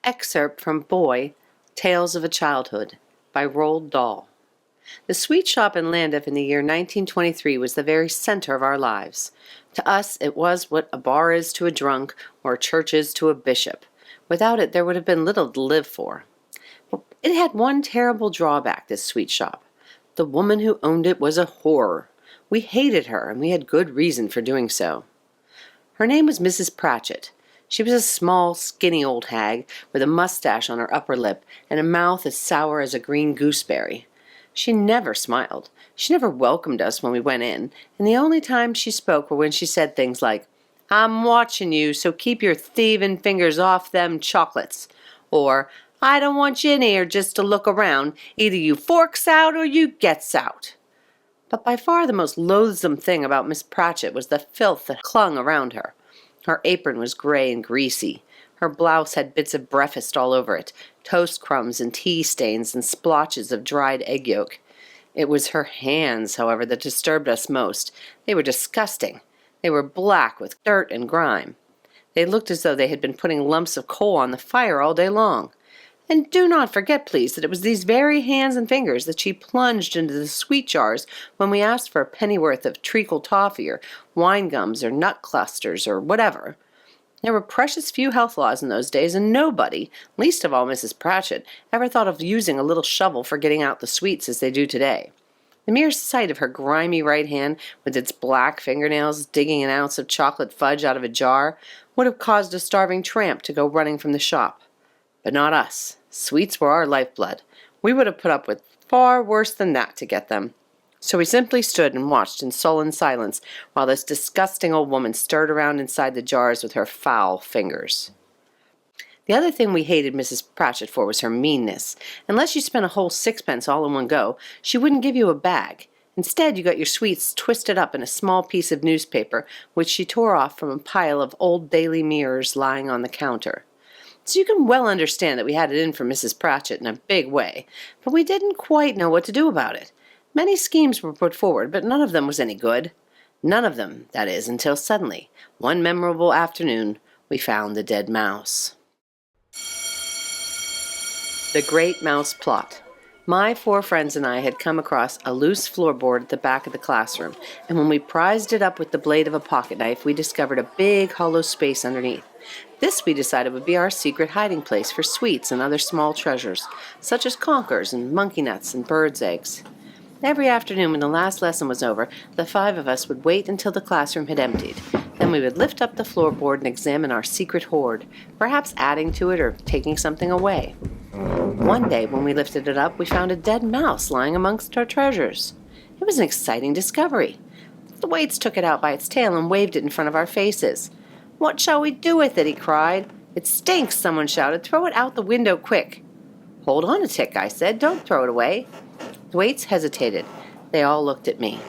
Excerpt from Boy, Tales of a Childhood by Roald Dahl. The sweet shop in Llandaff in the year 1923 was the very center of our lives. To us it was what a bar is to a drunk or a church is to a bishop. Without it there would have been little to live for. But it had one terrible drawback, this sweet shop. The woman who owned it was a horror. We hated her, and we had good reason for doing so. Her name was Mrs Pratchett. She was a small, skinny old hag, with a mustache on her upper lip and a mouth as sour as a green gooseberry. She never smiled. She never welcomed us when we went in, and the only times she spoke were when she said things like, "I'm watching you, so keep your thieving fingers off them chocolates," or, "I don't want you in here just to look around. Either you forks out or you gets out." But by far the most loathsome thing about Miss Pratchett was the filth that clung around her. Her apron was gray and greasy. Her blouse had bits of breakfast all over it, toast crumbs and tea stains and splotches of dried egg yolk. It was her hands, however, that disturbed us most. They were disgusting. They were black with dirt and grime. They looked as though they had been putting lumps of coal on the fire all day long. And do not forget, please, that it was these very hands and fingers that she plunged into the sweet jars when we asked for a pennyworth of treacle toffee or wine gums or nut clusters or whatever. There were precious few health laws in those days, and nobody, least of all Mrs. Pratchett, ever thought of using a little shovel for getting out the sweets as they do today. The mere sight of her grimy right hand, with its black fingernails digging an ounce of chocolate fudge out of a jar, would have caused a starving tramp to go running from the shop. But not us. Sweets were our lifeblood. We would have put up with far worse than that to get them. So we simply stood and watched in sullen silence while this disgusting old woman stirred around inside the jars with her foul fingers. The other thing we hated Mrs. Pratchett for was her meanness. Unless you spent a whole sixpence all in one go, she wouldn't give you a bag. Instead, you got your sweets twisted up in a small piece of newspaper, which she tore off from a pile of old daily mirrors lying on the counter. So you can well understand that we had it in for Mrs. Pratchett in a big way, but we didn't quite know what to do about it. Many schemes were put forward, but none of them was any good. None of them, that is, until suddenly, one memorable afternoon, we found the dead mouse. The Great Mouse Plot. My 4 friends and I had come across a loose floorboard at the back of the classroom, and when we prized it up with the blade of a pocket knife, we discovered a big hollow space underneath. This we decided would be our secret hiding place for sweets and other small treasures, such as conkers and monkey nuts and birds' eggs. Every afternoon when the last lesson was over, the 5 of us would wait until the classroom had emptied. Then we would lift up the floorboard and examine our secret hoard, perhaps adding to it or taking something away. One day, when we lifted it up, we found a dead mouse lying amongst our treasures. It was an exciting discovery. The Waits took it out by its tail and waved it in front of our faces. "What shall we do with it?" he cried. "It stinks," someone shouted. "Throw it out the window, quick." "Hold on a tick," I said. "Don't throw it away." The Waits hesitated. They all looked at me.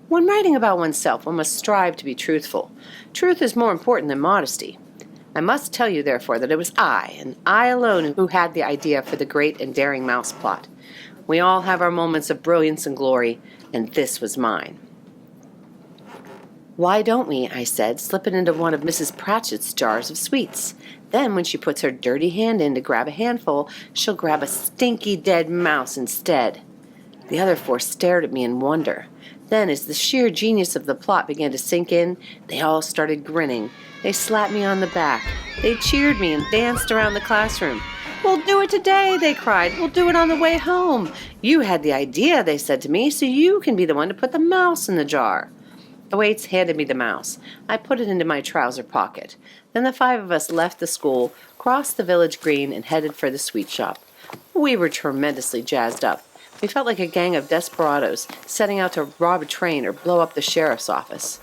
When writing about oneself, one must strive to be truthful. Truth is more important than modesty. I must tell you, therefore, that it was I, and I alone, who had the idea for the great and daring mouse plot. We all have our moments of brilliance and glory, and this was mine. "Why don't we," I said, "slip it into one of Mrs. Pratchett's jars of sweets? Then, when she puts her dirty hand in to grab a handful, she'll grab a stinky dead mouse instead." The other 4 stared at me in wonder. Then, as the sheer genius of the plot began to sink in, they all started grinning. They slapped me on the back. They cheered me and danced around the classroom. "We'll do it today," they cried. "We'll do it on the way home. You had the idea," they said to me, "so you can be the one to put the mouse in the jar." The Waits handed me the mouse. I put it into my trouser pocket. Then the 5 of us left the school, crossed the village green, and headed for the sweet shop. We were tremendously jazzed up. We felt like a gang of desperados setting out to rob a train or blow up the sheriff's office.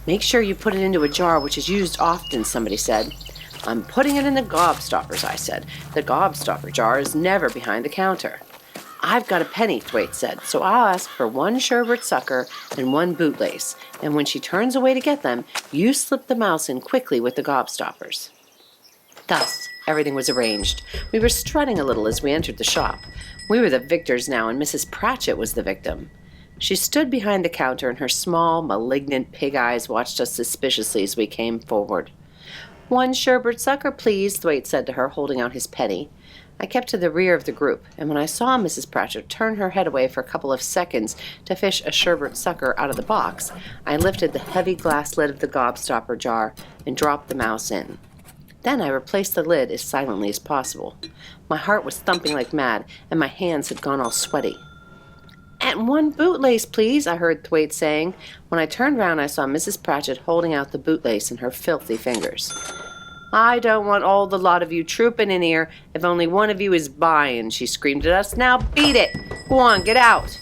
"Make sure you put it into a jar which is used often," somebody said. "I'm putting it in the gobstoppers," I said. "The gobstopper jar is never behind the counter." "I've got a penny," Thwaite said, "so I'll ask for 1 sherbet sucker and 1 bootlace, and when she turns away to get them, you slip the mouse in quickly with the gobstoppers." Thus, everything was arranged. We were strutting a little as we entered the shop. We were the victors now, and Mrs. Pratchett was the victim. She stood behind the counter, and her small, malignant pig eyes watched us suspiciously as we came forward. "1 sherbet sucker, please," Thwaite said to her, holding out his penny. I kept to the rear of the group, and when I saw Mrs. Pratchett turn her head away for a couple of seconds to fish a sherbet sucker out of the box, I lifted the heavy glass lid of the gobstopper jar and dropped the mouse in. Then I replaced the lid as silently as possible. My heart was thumping like mad, and my hands had gone all sweaty. "And 1 bootlace, please," I heard Thwaite saying. When I turned round, I saw Mrs. Pratchett holding out the bootlace in her filthy fingers. "I don't want all the lot of you trooping in here if only one of you is buying," she screamed at us. "Now beat it! Go on, get out!"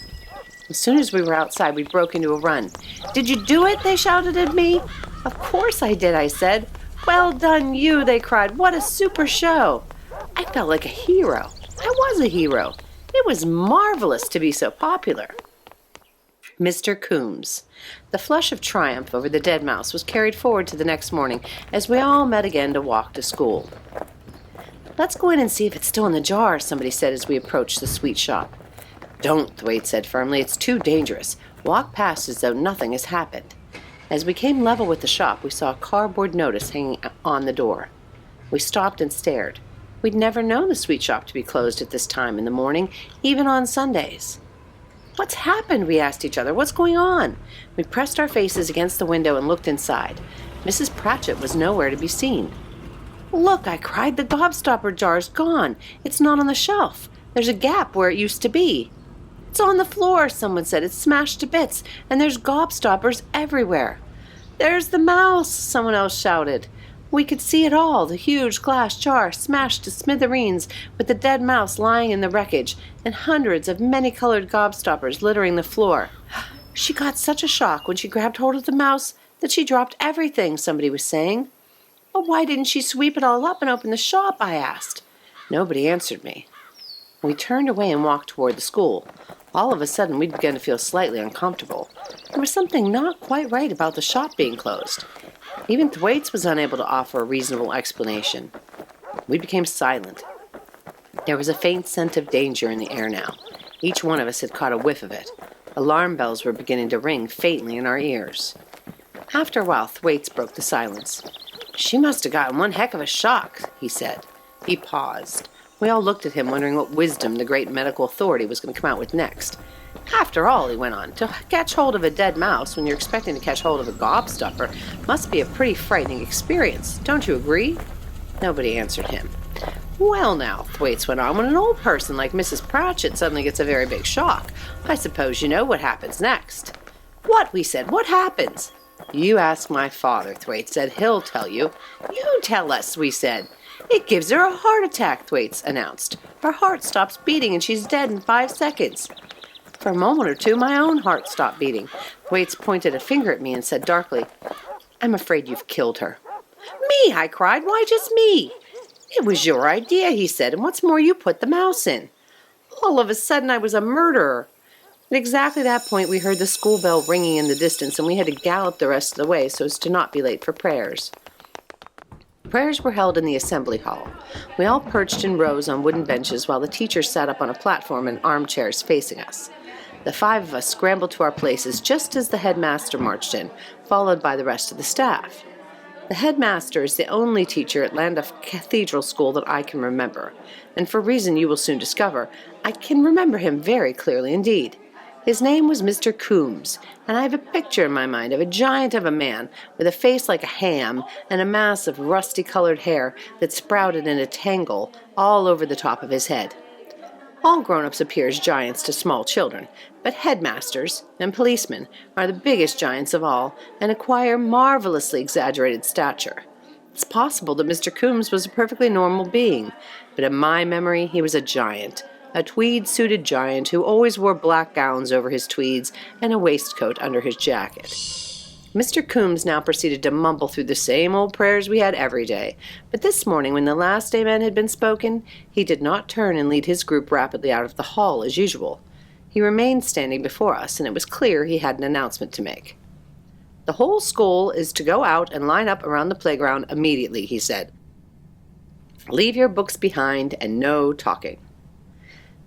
As soon as we were outside, we broke into a run. "Did you do it?" they shouted at me. "Of course I did," I said. "Well done, you," they cried. "What a super show!" I felt like a hero. I was a hero. It was marvelous to be so popular. Mr. Coombs. The flush of triumph over the dead mouse was carried forward to the next morning as we all met again to walk to school. "Let's go in and see if it's still in the jar," somebody said as we approached the sweet shop. "Don't," Thwaite said firmly. "It's too dangerous. Walk past as though nothing has happened." As we came level with the shop, we saw a cardboard notice hanging on the door. We stopped and stared. We'd never known the sweet shop to be closed at this time in the morning, even on Sundays. "What's happened?" we asked each other. "What's going on?" We pressed our faces against the window and looked inside. Mrs. Pratchett was nowhere to be seen. "Look," I cried, "the gobstopper jar's gone. It's not on the shelf. There's a gap where it used to be." "It's on the floor," someone said. "It's smashed to bits, and there's gobstoppers everywhere." "There's the mouse," someone else shouted. We could see it all, the huge glass jar smashed to smithereens with the dead mouse lying in the wreckage and hundreds of many-colored gobstoppers littering the floor. "She got such a shock when she grabbed hold of the mouse that she dropped everything," somebody was saying. "Well, why didn't she sweep it all up and open the shop?" I asked. Nobody answered me. We turned away and walked toward the school. All of a sudden, we began to feel slightly uncomfortable. There was something not quite right about the shop being closed. Even Thwaites was unable to offer a reasonable explanation. We became silent. There was a faint scent of danger in the air now. Each one of us had caught a whiff of it. Alarm bells were beginning to ring faintly in our ears. After a while, Thwaites broke the silence. "She must have gotten one heck of a shock," he said. He paused. We all looked at him, wondering what wisdom the great medical authority was going to come out with next. "After all," he went on, "to catch hold of a dead mouse when you're expecting to catch hold of a gobstopper must be a pretty frightening experience. Don't you agree?" Nobody answered him. "Well now," Thwaites went on, "when an old person like Mrs. Pratchett suddenly gets a very big shock, I suppose you know what happens next." "What?" we said. "What happens?" "You ask my father," Thwaites said. "He'll tell you." "You tell us," we said. "It gives her a heart attack," Thwaites announced. "Her heart stops beating and she's dead in 5 seconds. For a moment or two, my own heart stopped beating. Thwaites pointed a finger at me and said darkly, "I'm afraid you've killed her." "Me?" I cried. "Why just me?" "It was your idea," he said, "and what's more, you put the mouse in." All of a sudden, I was a murderer. At exactly that point, we heard the school bell ringing in the distance, and we had to gallop the rest of the way so as to not be late for prayers. Prayers were held in the assembly hall. We all perched in rows on wooden benches while the teachers sat up on a platform in armchairs facing us. The 5 of us scrambled to our places just as the headmaster marched in, followed by the rest of the staff. The headmaster is the only teacher at Llandaff Cathedral School that I can remember, and for a reason you will soon discover, I can remember him very clearly indeed. His name was Mr. Coombs, and I have a picture in my mind of a giant of a man with a face like a ham and a mass of rusty-colored hair that sprouted in a tangle all over the top of his head. All grown-ups appear as giants to small children, but headmasters and policemen are the biggest giants of all and acquire marvelously exaggerated stature. It's possible that Mr. Coombs was a perfectly normal being, but in my memory he was a giant, a tweed-suited giant who always wore black gowns over his tweeds and a waistcoat under his jacket. Mr. Coombs now proceeded to mumble through the same old prayers we had every day, but this morning, when the last amen had been spoken, he did not turn and lead his group rapidly out of the hall as usual. He remained standing before us, and it was clear he had an announcement to make. "The whole school is to go out and line up around the playground immediately," he said. "Leave your books behind and no talking."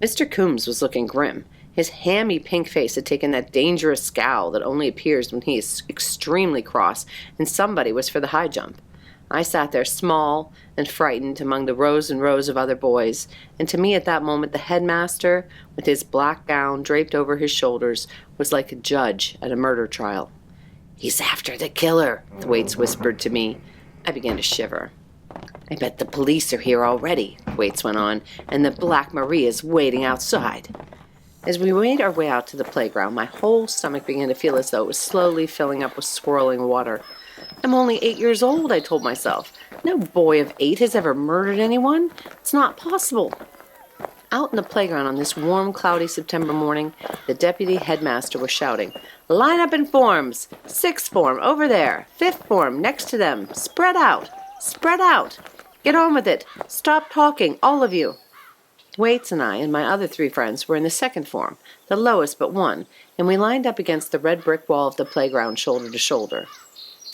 Mr. Coombs was looking grim. His hammy pink face had taken that dangerous scowl that only appears when he is extremely cross and somebody was for the high jump. I sat there small and frightened among the rows and rows of other boys, and to me at that moment the headmaster, with his black gown draped over his shoulders, was like a judge at a murder trial. "He's after the killer," Thwaites whispered to me. I began to shiver. "I bet the police are here already," Thwaites went on, "and the Black Maria's waiting outside." As we made our way out to the playground, my whole stomach began to feel as though it was slowly filling up with swirling water. "I'm only 8 years old," I told myself. "No boy of 8 has ever murdered anyone. It's not possible." Out in the playground on this warm, cloudy September morning, the deputy headmaster was shouting, "Line up in forms! 6th form, over there! 5th form, next to them! Spread out! Spread out! Get on with it! Stop talking, all of you!" Thwaites and I and my other 3 friends were in the 2nd form, the lowest but one, and we lined up against the red brick wall of the playground shoulder to shoulder.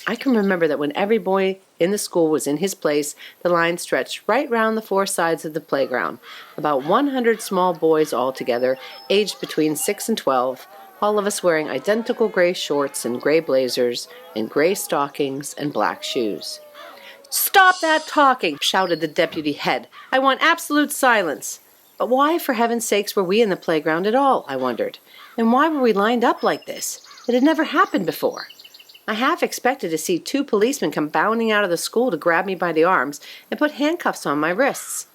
I can remember that when every boy in the school was in his place, the line stretched right round the 4 sides of the playground, about 100 small boys altogether, aged between 6 and 12, all of us wearing identical gray shorts and gray blazers and gray stockings and black shoes. "Stop that talking!" shouted the deputy head. "I want absolute silence." But why, for heaven's sakes, were we in the playground at all, I wondered? And why were we lined up like this? It had never happened before. I half expected to see 2 policemen come bounding out of the school to grab me by the arms and put handcuffs on my wrists.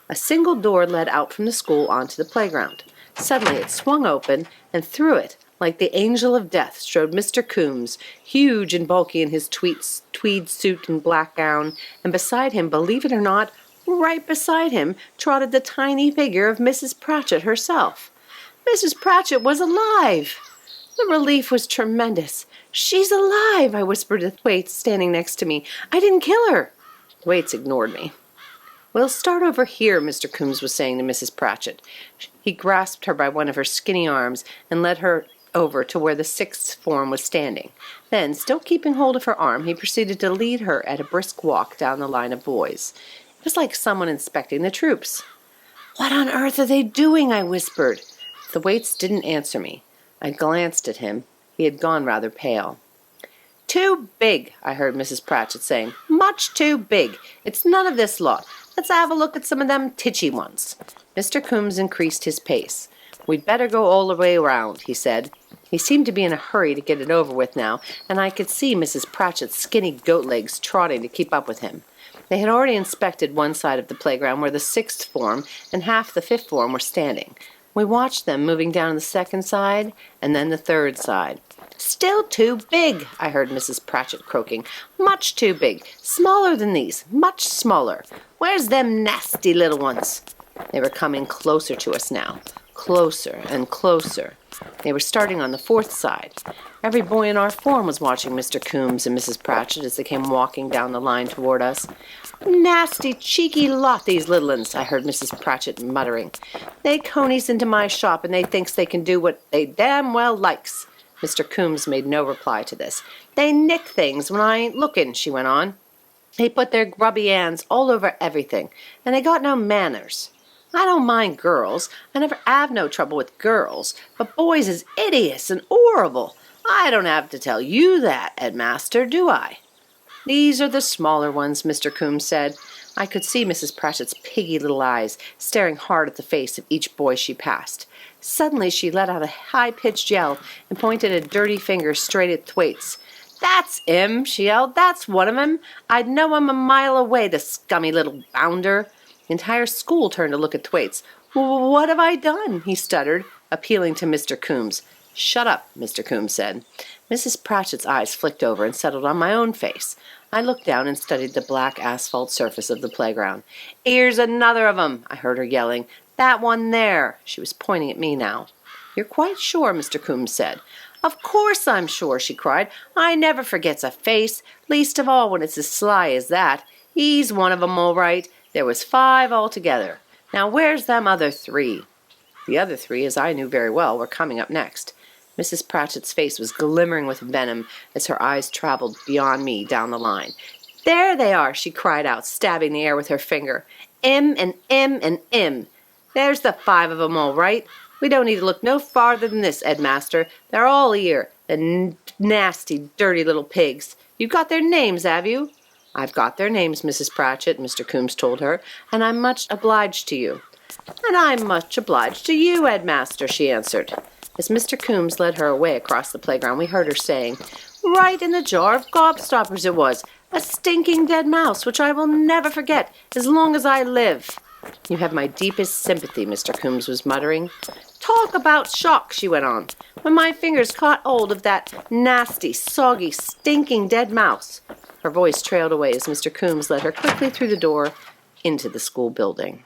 A single door led out from the school onto the playground. Suddenly it swung open, and through it, like the angel of death, strode Mr. Coombs, huge and bulky in his tweed suit and black gown, and beside him, believe it or not, right beside him, trotted the tiny figure of Mrs. Pratchett herself. Mrs. Pratchett was alive! The relief was tremendous. "She's alive," I whispered to Thwaites, standing next to me. "I didn't kill her." Thwaites ignored me. "We'll start over here," Mr. Coombs was saying to Mrs. Pratchett. He grasped her by one of her skinny arms and led her over to where the 6th form was standing. Then, still keeping hold of her arm, he proceeded to lead her at a brisk walk down the line of boys. It was like someone inspecting the troops. "What on earth are they doing?" I whispered. Thwaites didn't answer me. I glanced at him. He had gone rather pale. "Too big," I heard Mrs. Pratchett saying. "Much too big. It's none of this lot. Let's have a look at some of them titchy ones." Mr. Coombs increased his pace. "We'd better go all the way round," he said. He seemed to be in a hurry to get it over with now, and I could see Mrs. Pratchett's skinny goat legs trotting to keep up with him. They had already inspected one side of the playground where the 6th form and half the 5th form were standing. We watched them moving down the 2nd side and then the 3rd side. "Still too big," I heard Mrs. Pratchett croaking. "Much too big. Smaller than these. Much smaller. Where's them nasty little ones?" They were coming closer to us now. Closer and closer. They were starting on the 4th side. Every boy in our form was watching Mr. Coombs and Mrs. Pratchett as they came walking down the line toward us. "Nasty, cheeky lot, these little uns," I heard Mrs. Pratchett muttering. "They conies into my shop, and they thinks they can do what they damn well likes." Mr. Coombs made no reply to this. "They nick things when I ain't looking," she went on. "They put their grubby hands all over everything, and they got no manners. I don't mind girls. I never 'ave no trouble with girls, but boys is hideous and 'orrible. I don't have to tell you that, Headmaster, do I?" "These are the smaller ones," Mr. Coombs said. I could see Mrs. Pratchett's piggy little eyes staring hard at the face of each boy she passed. Suddenly she let out a high-pitched yell and pointed a dirty finger straight at Thwaites. "That's 'im," she yelled. "That's one of 'em. I'd know him a mile away, the scummy little bounder." The entire school turned to look at Thwaites. "What have I done?" he stuttered, appealing to Mr. Coombs. "Shut up," Mr. Coombs said. Mrs. Pratchett's eyes flicked over and settled on my own face. I looked down and studied the black asphalt surface of the playground. "Here's another of 'em," I heard her yelling. "That one there." She was pointing at me now. "You're quite sure?" Mr. Coombs said. "Of course I'm sure," she cried. "I never forgets a face, least of all when it's as sly as that. He's one of 'em all right. There was 5 altogether. Now where's them other 3? The other 3, as I knew very well, were coming up next. Mrs. Pratchett's face was glimmering with venom as her eyes traveled beyond me down the line. "There they are," she cried out, stabbing the air with her finger. "'Im and 'im and 'im. There's the 5 of 'em all right. We don't need to look no farther than this, Headmaster. They're all here, the nasty, dirty little pigs. You've got their names, have you?" "I've got their names, Mrs. Pratchett," Mr. Coombs told her, "and I'm much obliged to you." "And I'm much obliged to you, Headmaster," she answered. As Mr. Coombs led her away across the playground, we heard her saying, "Right in the jar of gobstoppers it was, a stinking dead mouse, which I will never forget as long as I live." "You have my deepest sympathy," Mr. Coombs was muttering. "Talk about shock," she went on, "when my fingers caught hold of that nasty, soggy, stinking dead mouse." Her voice trailed away as Mr. Coombs led her quickly through the door into the school building.